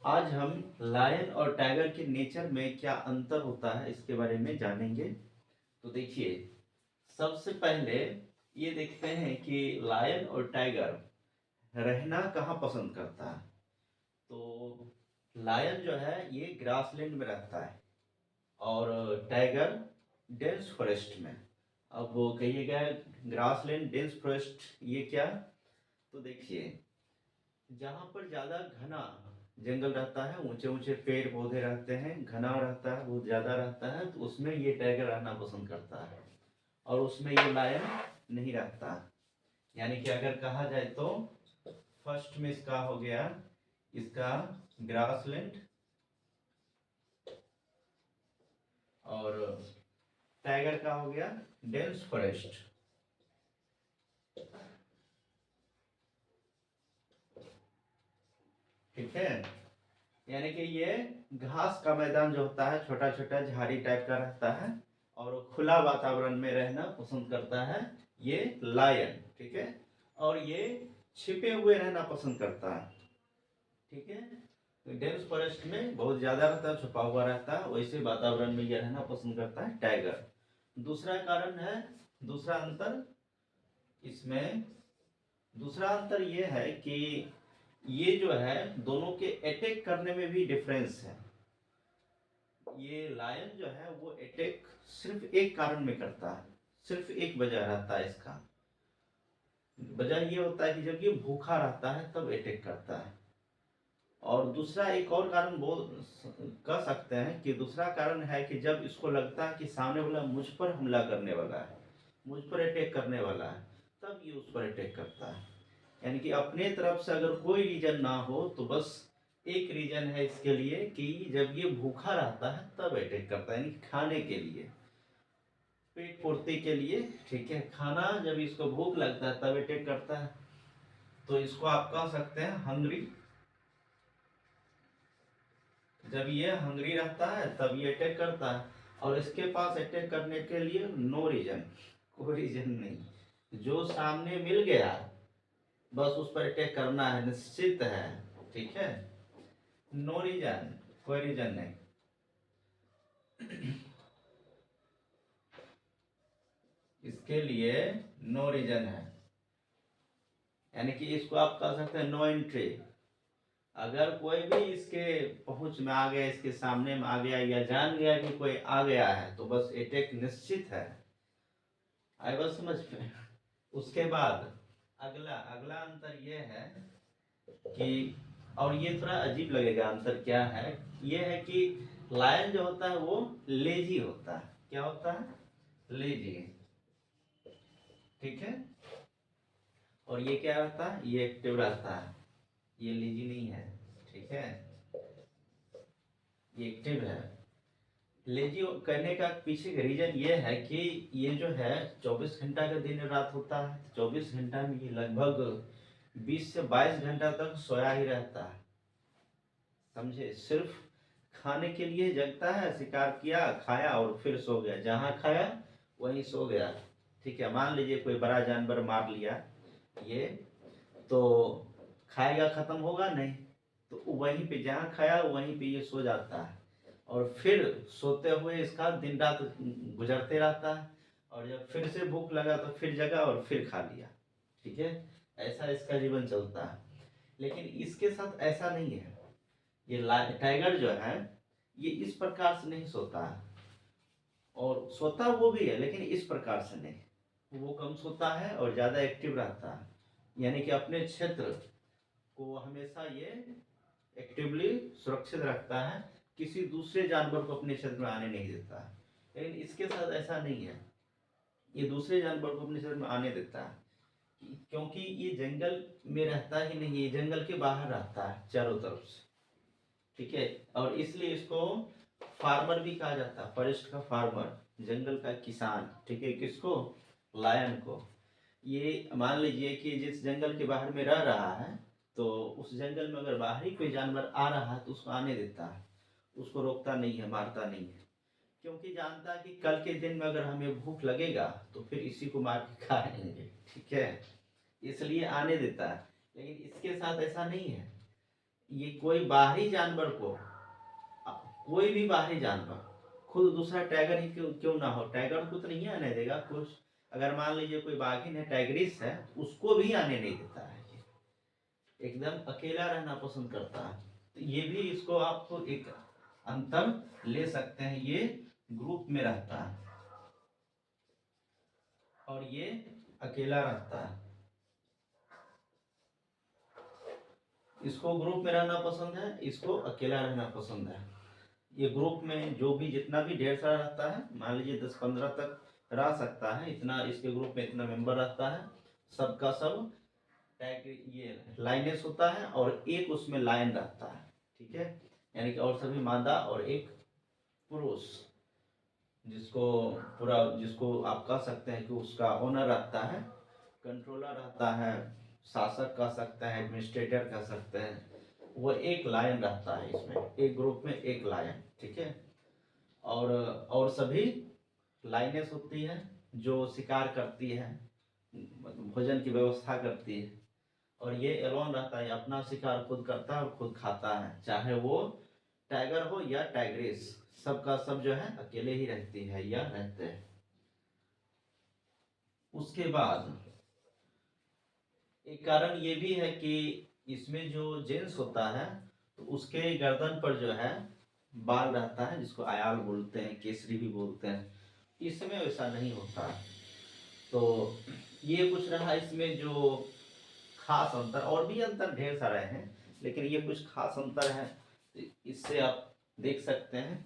आज हम लायन और टाइगर के नेचर में क्या अंतर होता है इसके बारे में जानेंगे। तो देखिए, सबसे पहले ये देखते हैं कि लायन और टाइगर रहना कहाँ पसंद करता है। तो लायन जो है ये ग्रासलैंड में रहता है और टाइगर डेंस फॉरेस्ट में। अब वो कहिएगा ग्रासलैंड डेंस फॉरेस्ट ये क्या। तो देखिए, जहाँ पर ज़्यादा घना जंगल रहता है, ऊंचे ऊंचे पेड़ पौधे रहते हैं, घना रहता है, बहुत ज़्यादा रहता है, तो उसमें ये टाइगर रहना पसंद करता है और उसमें ये लायन नहीं रहता। यानी कि अगर कहा जाए तो फर्स्ट में इसका हो गया इसका ग्रासलैंड और टाइगर का हो गया डेंस फॉरेस्ट। ठीक है, यानी कि ये घास का मैदान जो होता है छोटा छोटा झाड़ी टाइप का रहता है और वो खुला वातावरण में रहना पसंद करता है ये लायन। ठीक है, और ये छिपे हुए रहना पसंद करता है। ठीक है, तो डेंस फॉरेस्ट में बहुत ज्यादा रहता है, छुपा हुआ रहता है, वैसे वातावरण में ये रहना पसंद करता है टाइगर। दूसरा कारण है, दूसरा अंतर इसमें, दूसरा अंतर ये है कि ये जो है दोनों के अटैक करने में भी डिफरेंस है। ये लायन जो है वो अटैक सिर्फ एक कारण में करता है, सिर्फ एक वजह रहता है इसका। वजह ये होता है कि जब ये भूखा रहता है तब अटैक करता है। और दूसरा एक और कारण बोल कह सकते हैं कि दूसरा कारण है कि जब इसको लगता है कि सामने वाला मुझ पर हमला करने वाला है, मुझ पर अटैक करने वाला है, तब ये उस पर अटैक करता है। यानी कि अपने तरफ से अगर कोई रीजन ना हो तो बस एक रीजन है इसके लिए कि जब ये भूखा रहता है तब अटैक करता है, यानी खाने के लिए, पेट पूर्ति के लिए। ठीक है, खाना जब इसको भूख लगता है तब अटैक करता है। तो इसको आप कह सकते हैं हंग्री। जब ये हंग्री रहता है तब ये अटैक करता है और इसके पास अटैक करने के लिए नो रीजन, कोई रीजन नहीं, जो सामने मिल गया बस उस पर अटैक करना है, निश्चित है। ठीक है, नो रीजन, कोई रीजन नहीं। इसके लिए नो रीजन है, यानी कि इसको आप कह सकते हैं नो एंट्री। अगर कोई भी इसके पहुंच में आ गया, इसके सामने में आ गया या जान गया कि कोई आ गया है तो बस अटैक निश्चित है। आई बात समझ में। उसके बाद अगला अगला अंतर ये है कि, और ये थोड़ा अजीब लगेगा, अंतर क्या है, ये है कि लायन जो होता है वो लेजी होता है। क्या होता है? लेजी। ठीक है, और ये क्या रहता है, ये एक्टिव रहता है, ये लेजी नहीं है। ठीक है, ये एक्टिव है। लेजी करने का पीछे का रीजन ये है कि ये जो है 24 घंटा का दिन रात होता है, 24 घंटा में ये लगभग 20 से 22 घंटा तक सोया ही रहता है। समझे, सिर्फ खाने के लिए जगता है, शिकार किया, खाया और फिर सो गया, जहाँ खाया वहीं सो गया। ठीक है, मान लीजिए कोई बड़ा जानवर मार लिया ये, तो खाएगा, खत्म होगा नहीं, तो वहीं पे जहाँ खाया वहीं पे ये सो जाता है और फिर सोते हुए इसका दिन रात गुजरते रहता है और जब फिर से भूख लगा तो फिर जगा और फिर खा लिया। ठीक है, ऐसा इसका जीवन चलता है। लेकिन इसके साथ ऐसा नहीं है, ये टाइगर जो है ये इस प्रकार से नहीं सोता है, और सोता वो भी है लेकिन इस प्रकार से नहीं, वो कम सोता है और ज़्यादा एक्टिव रहता है। यानी कि अपने क्षेत्र को हमेशा ये एक्टिवली सुरक्षित रखता है, किसी दूसरे जानवर को अपने क्षेत्र में आने नहीं देता है। लेकिन इसके साथ ऐसा नहीं है, ये दूसरे जानवर को अपने क्षेत्र में आने देता है क्योंकि ये जंगल में रहता ही नहीं, ये जंगल के बाहर रहता है चारों तरफ से। ठीक है, और इसलिए इसको फार्मर भी कहा जाता है, फॉरेस्ट का फार्मर, जंगल का किसान। ठीक है, किसको? लायन को। ये मान लीजिए कि जिस जंगल के बाहर में रह रहा है तो उस जंगल में अगर बाहरी कोई जानवर आ रहा है तो उसको आने देता है, उसको रोकता नहीं है, मारता नहीं है, क्योंकि जानता है कि कल के दिन में अगर हमें भूख लगेगा तो फिर इसी को मार के खाएंगे। ठीक है, इसलिए आने देता है। लेकिन इसके साथ ऐसा नहीं है, ये कोई बाहरी जानवर को, कोई भी बाहरी जानवर, खुद दूसरा टाइगर ही क्यों क्यों ना हो, टाइगर को तो नहीं आने देगा कुछ। अगर मान लीजिए कोई बाघिन है, टाइग्रिस है, उसको भी आने नहीं देता है, ये एकदम अकेला रहना पसंद करता है। तो ये भी इसको आप एक अंतर ले सकते हैं, ये ग्रुप में रहता है और ये अकेला रहता है। इसको ग्रुप में रहना पसंद है, इसको अकेला रहना पसंद है। ये ग्रुप में जो भी जितना भी ढेर सारा रहता है, मान लीजिए 10-15 तक रह सकता है, इतना इसके ग्रुप में इतना मेंबर रहता है, सबका सब टैग ये लाइनेस होता है और एक उसमें लाइन रहता है, ठीक है, यानी कि और सभी मादा और एक पुरुष, जिसको पूरा, जिसको आप कह सकते हैं कि उसका ओनर रहता है, कंट्रोलर रहता है, शासक कह सकते हैं, एडमिनिस्ट्रेटर कह सकते हैं, वो एक लाइन रहता है इसमें, एक ग्रुप में एक लाइन, ठीक है। और सभी लाइनें होती हैं जो शिकार करती है, भोजन की व्यवस्था करती है, और ये एलोन रहता है, अपना शिकार खुद करता है और खुद खाता है, चाहे वो टाइगर हो या टाइग्रिस, सबका सब जो है अकेले ही रहती है या रहते हैं। उसके बाद एक कारण ये भी है कि इसमें जो जेंस होता है, तो उसके गर्दन पर जो है बाल रहता है, जिसको आयाल बोलते हैं, केसरी भी बोलते हैं, इसमें वैसा नहीं होता। तो ये कुछ रहा इसमें जो खास अंतर, और भी अंतर ढेर सारे हैं, लेकिन ये कुछ खास अंतर है, इससे आप देख सकते हैं